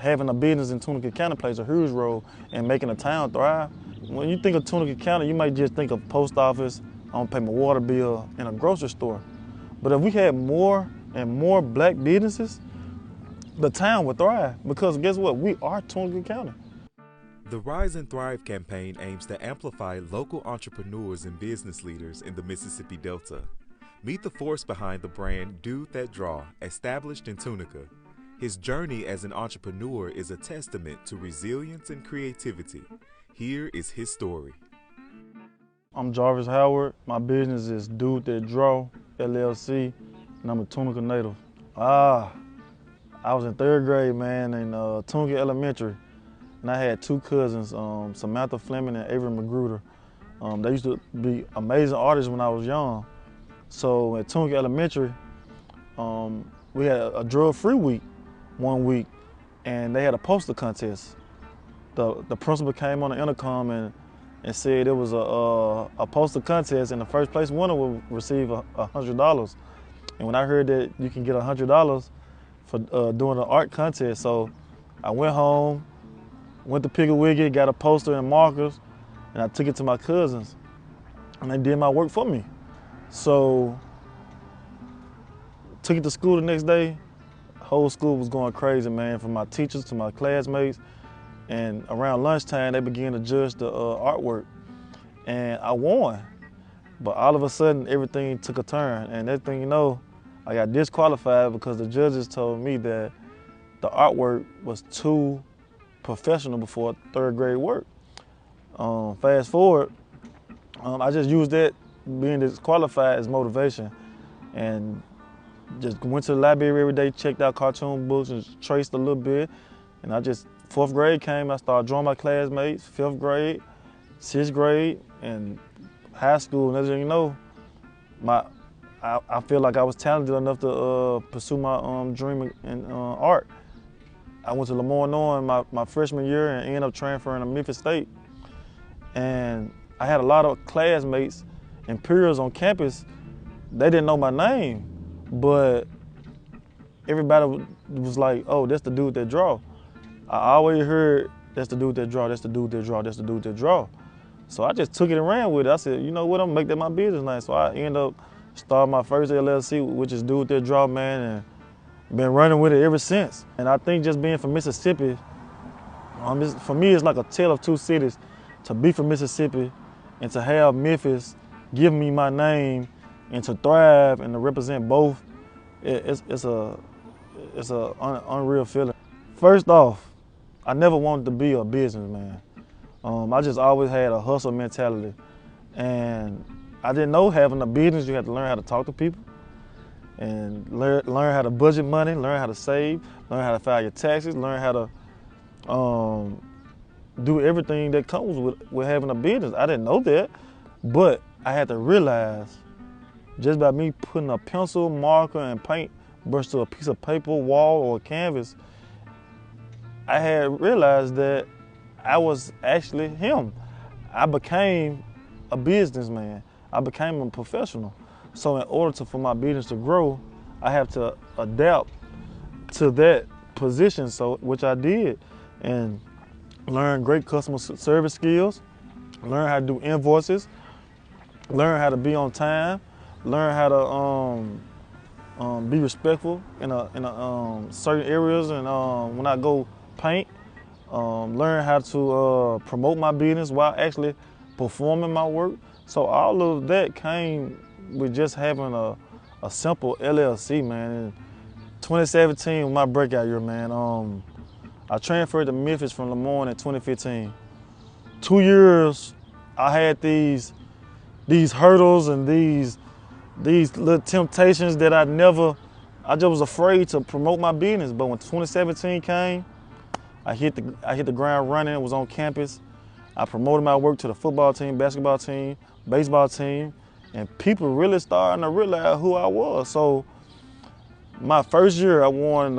Having a business in Tunica County plays a huge role in making a town thrive. When you think of Tunica County, you might just think of post office, I don't pay my water bill, and a grocery store. But if we had more and more black businesses, the town would thrive, because guess what? We are Tunica County. The Rise and Thrive campaign aims to amplify local entrepreneurs and business leaders in the Mississippi Delta. Meet the force behind the brand Dudethatdraw, established in Tunica. His journey as an entrepreneur is a testament to resilience and creativity. Here is his story. I'm Jarvis Howard. My business is Dudethatdraw, LLC, and I'm a Tunica native. I was in 3rd grade, man, in Tunica Elementary, and I had 2 cousins, Samantha Fleming and Avery Magruder. They used to be amazing artists when I was young. So at Tunica Elementary, we had a drug-free week one week, and they had a poster contest. The principal came on the intercom and said it was a poster contest, and the first place winner would receive $100. And when I heard that you can get $100 for doing an art contest, so I went home, went to Piggly Wiggly, got a poster and markers, and I took it to my cousins, and they did my work for me. So took it to school the next day. Whole school was going crazy, man, from my teachers to my classmates. And around lunchtime, they began to judge the artwork. And I won. But all of a sudden, everything took a turn. And next thing you know, I got disqualified because the judges told me that the artwork was too professional for 3rd grade work. Fast forward, I just used that being disqualified as motivation, and just went to the library every day, checked out cartoon books and traced a little bit. And I just, 4th grade came, I started drawing my classmates, 5th grade, 6th grade, and high school. And as you know, I feel like I was talented enough to pursue my dream in art. I went to Lemoyne my freshman year and ended up transferring to Memphis State. And I had a lot of classmates and peers on campus. They didn't know my name, but everybody was like, "Oh, that's the dude that draw." I always heard, "That's the dude that draw, that's the dude that draw, that's the dude that draw." So I just took it and ran with it. I said, you know what, I'm gonna make that my business name. So I ended up starting my first LLC, which is Dudethatdraw, man, and been running with it ever since. And I think just being from Mississippi, for me, it's like a tale of 2 cities. To be from Mississippi and to have Memphis give me my name and to thrive and to represent both, it's a unreal feeling. First off, I never wanted to be a businessman. I just always had a hustle mentality. And I didn't know having a business, you have to learn how to talk to people and learn how to budget money, learn how to save, learn how to file your taxes, learn how to do everything that comes with having a business. I didn't know that, but I had to realize just by me putting a pencil, marker, and paint brush to a piece of paper, wall, or canvas, I had realized that I was actually him. I became a businessman. I became a professional. So in order for my business to grow, I have to adapt to that position, which I did, and learn great customer service skills, learn how to do invoices, learn how to be on time, learn how to be respectful in certain areas, and when I go paint, learn how to promote my business while actually performing my work. So all of that came with just having a simple LLC, man. In 2017 was my breakout year, man. I transferred to Memphis from Lemoyne in 2015. 2 years, I had these hurdles and these little temptations that I just was afraid to promote my business. But when 2017 came, I hit the ground running. It was on campus. I promoted my work to the football team, basketball team, baseball team, and people really starting to realize who I was. So my first year, I won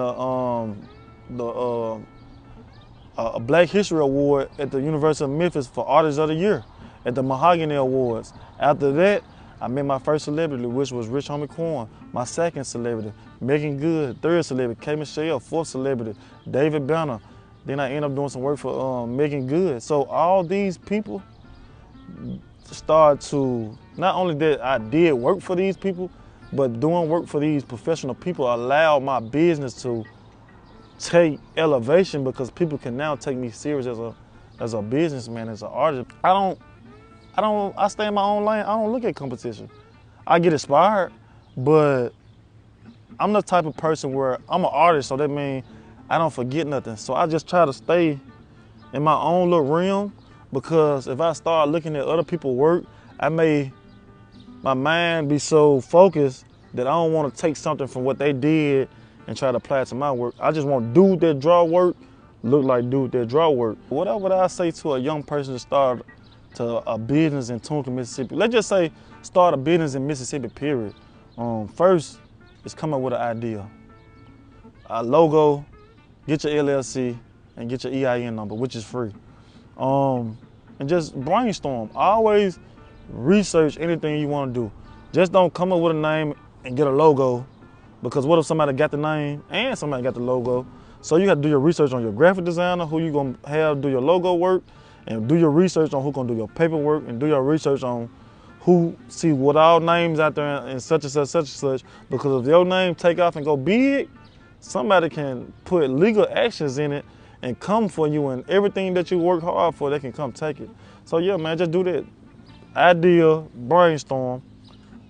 a Black History Award at the University of Memphis for Artist of the Year at the Mahogany Awards. After that, I met my first celebrity, which was Rich Homie Quan. My second celebrity, Megan Good. Third celebrity, K. Michelle. Fourth celebrity, David Banner. Then I end up doing some work for Making Good. So all these people start to, not only that I did work for these people, but doing work for these professional people allowed my business to take elevation because people can now take me serious as a businessman, as an artist. I stay in my own lane. I don't look at competition. I get inspired, but I'm the type of person where I'm an artist, so that means I don't forget nothing. So I just try to stay in my own little realm, because if I start looking at other people's work, my mind be so focused that I don't want to take something from what they did and try to apply it to my work. I just want Dudethatdraw work look like Dudethatdraw work. What would I say to a young person to start a business in Tunica, Mississippi? Let's just say start a business in Mississippi, period. First is come up with an idea, a logo, get your LLC, and get your EIN number, which is free. And just brainstorm. Always research anything you want to do. Just don't come up with a name and get a logo, because what if somebody got the name and somebody got the logo? So you have to do your research on your graphic designer, who you gonna have do your logo work, and do your research on who gonna do your paperwork, and do your research on who, see what all names out there and such and such, such and such. Because if your name take off and go big, somebody can put legal actions in it and come for you, and everything that you work hard for, they can come take it. So yeah, man, just do that. Idea, brainstorm,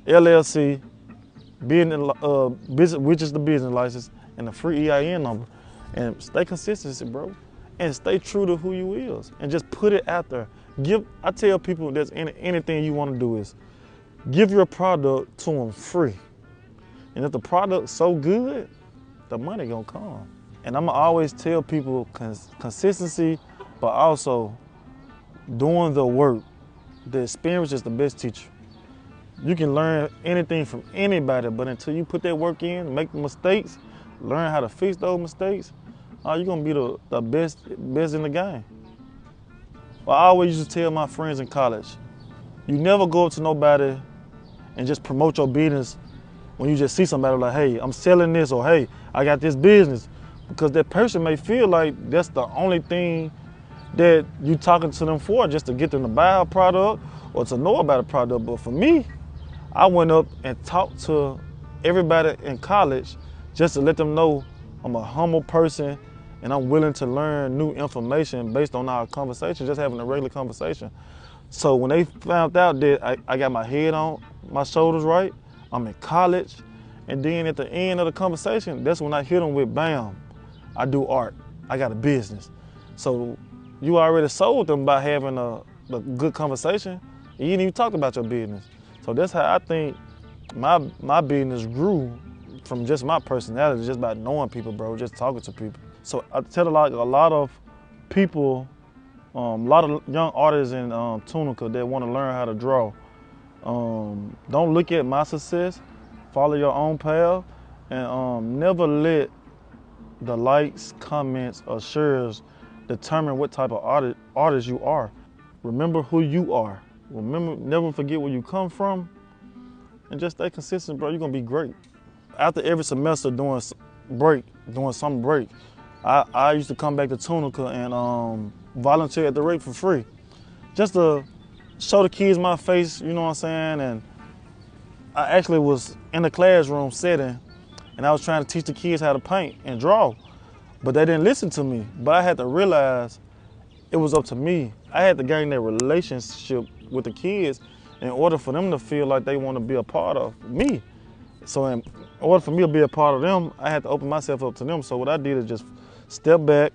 LLC, business, which is the business license, and a free EIN number. And stay consistent, bro. And stay true to who you is. And just put it out there. I tell people that's anything you want to do is give your product to them free. And if the product's so good, the money gonna come. And I'm gonna always tell people consistency, but also doing the work. The experience is the best teacher. You can learn anything from anybody, but until you put that work in, make mistakes, learn how to fix those mistakes, you're gonna be the best in the game. Well, I always used to tell my friends in college, you never go up to nobody and just promote your business when you just see somebody like, hey, I'm selling this, or hey, I got this business. Because that person may feel like that's the only thing that you talking to them for, just to get them to buy a product or to know about a product. But for me, I went up and talked to everybody in college just to let them know I'm a humble person and I'm willing to learn new information based on our conversation, just having a regular conversation. So when they found out that I got my head on my shoulders right, I'm in college, and then at the end of the conversation, that's when I hit them with, bam, I do art, I got a business. So you already sold them by having a good conversation. You didn't even talk about your business. So that's how I think my business grew, from just my personality, just by knowing people, bro, just talking to people. So I tell a lot of people, a lot of young artists in Tunica that want to learn how to draw. Don't look at my success, follow your own path, and never let the likes, comments, or shares determine what type of artist you are. Remember who you are. Never forget where you come from, and just stay consistent, bro. You're gonna be great. After every semester doing summer break, I used to come back to Tunica and volunteer at the rate for free, just to show the kids my face, you know what I'm saying? And I actually was in the classroom setting, and I was trying to teach the kids how to paint and draw, but they didn't listen to me. But I had to realize it was up to me. I had to gain that relationship with the kids in order for them to feel like they want to be a part of me. So in order for me to be a part of them, I had to open myself up to them. So what I did is just step back,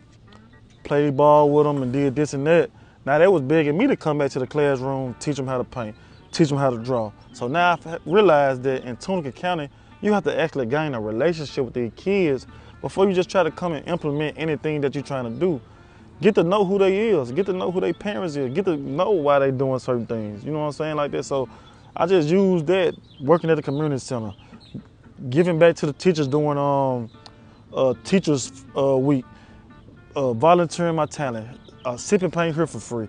play ball with them, and did this and that. Now they was begging me to come back to the classroom, teach them how to paint, teach them how to draw. So now I've realized that in Tunica County, you have to actually gain a relationship with these kids before you just try to come and implement anything that you're trying to do. Get to know who they is, get to know who their parents is, get to know why they doing certain things. You know what I'm saying, like that. So I just use that working at the community center, giving back to the teachers doing teachers week, volunteering my talent, sipping paint here for free,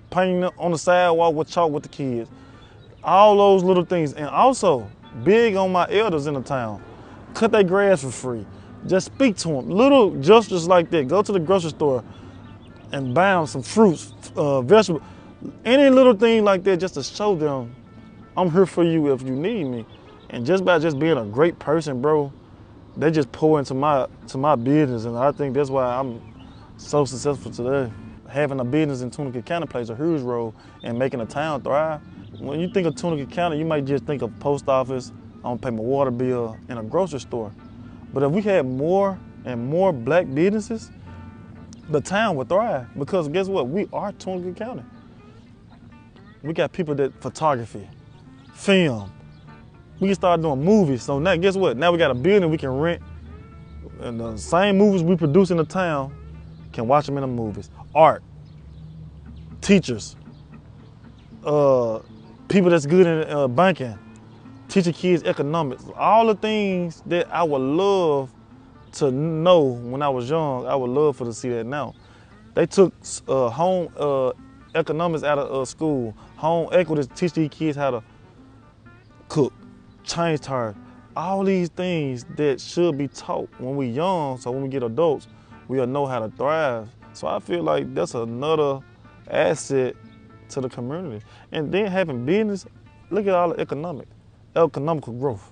painting on the sidewalk with chalk with the kids, all those little things. And also big on my elders in the town, cut their grass for free, Just speak to them. Little gestures like that. Go to the grocery store and buy them some fruits, vegetables, any little thing like that, just to show them I'm here for you if you need me. And just by just being a great person, bro, they just pour into my business, and I think that's why I'm so successful today. Having a business in Tunica County plays a huge role in making a town thrive. When you think of Tunica County, you might just think of post office, I'm gonna pay my water bill, and a grocery store. But if we had more and more black businesses, the town would thrive, because guess what? We are Tunica County. We got people that photography, film. We can start doing movies. So now guess what? Now we got a building we can rent, and the same movies we produce in the town can watch them in the movies. Art, teachers, people that's good in banking, teaching kids economics, all the things that I would love to know when I was young, I would love for to see that now. They took home economics out of school, home equities, teach these kids how to cook, change tires, all these things that should be taught when we young, so when we get adults, we'll know how to thrive. So I feel like that's another asset to the community. And then having business, look at all the economical growth.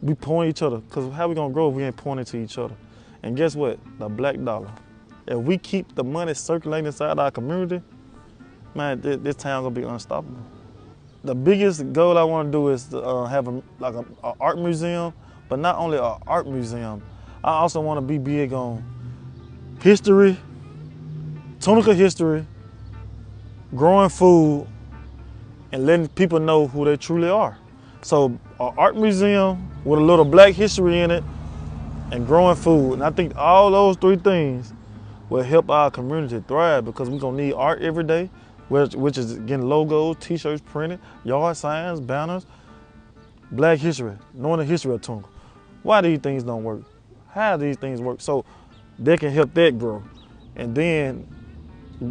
We pouring each other, because how we gonna grow if we ain't pouring into each other? And guess what? The black dollar. If we keep the money circulating inside our community, man, this town gonna be unstoppable. The biggest goal I wanna do is to have an art museum, but not only an art museum, I also wanna be big on history, Tunica history, growing food, and letting people know who they truly are. So an art museum with a little black history in it and growing food. And I think all those three things will help our community thrive, because we're gonna need art every day, which is getting logos, t-shirts printed, yard signs, banners, black history, knowing the history of Tunica. Why these things don't work? How these things work? So they can help that grow. And then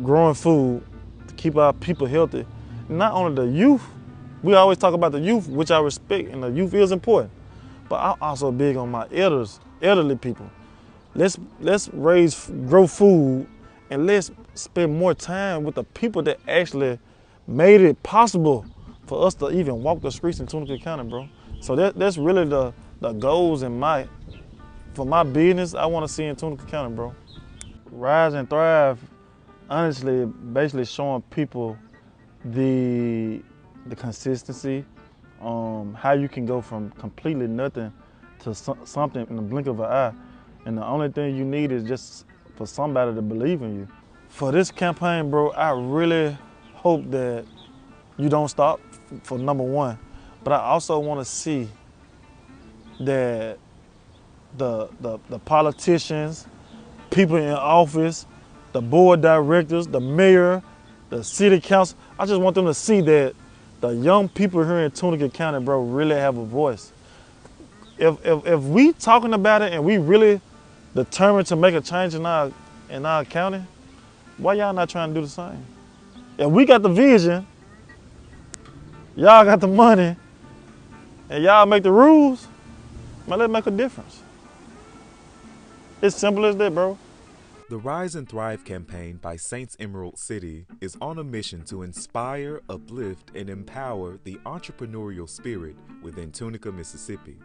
growing food to keep our people healthy. Not only the youth, we always talk about the youth, which I respect, and the youth is important, but I'm also big on my elderly people. Let's grow food, and let's spend more time with the people that actually made it possible for us to even walk the streets in Tunica County, bro. So that's really the goals for my business I want to see in Tunica County, bro. Rise and Thrive, honestly, basically showing people the consistency, how you can go from completely nothing to something in the blink of an eye. And the only thing you need is just for somebody to believe in you. For this campaign, bro, I really hope that you don't stop, for number one. But I also want to see that the politicians, people in office, the board directors, the mayor, the city council, I just want them to see that the young people here in Tunica County, bro, really have a voice. If we talking about it and we really determined to make a change in our county, why y'all not trying to do the same? If we got the vision, y'all got the money, and y'all make the rules, man, let's make a difference. It's simple as that, bro. The Rise and Thrive campaign by Saints Emerald City is on a mission to inspire, uplift, and empower the entrepreneurial spirit within Tunica, Mississippi.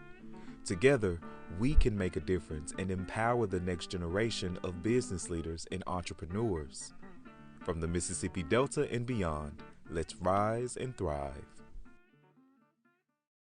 Together, we can make a difference and empower the next generation of business leaders and entrepreneurs. From the Mississippi Delta and beyond, let's rise and thrive.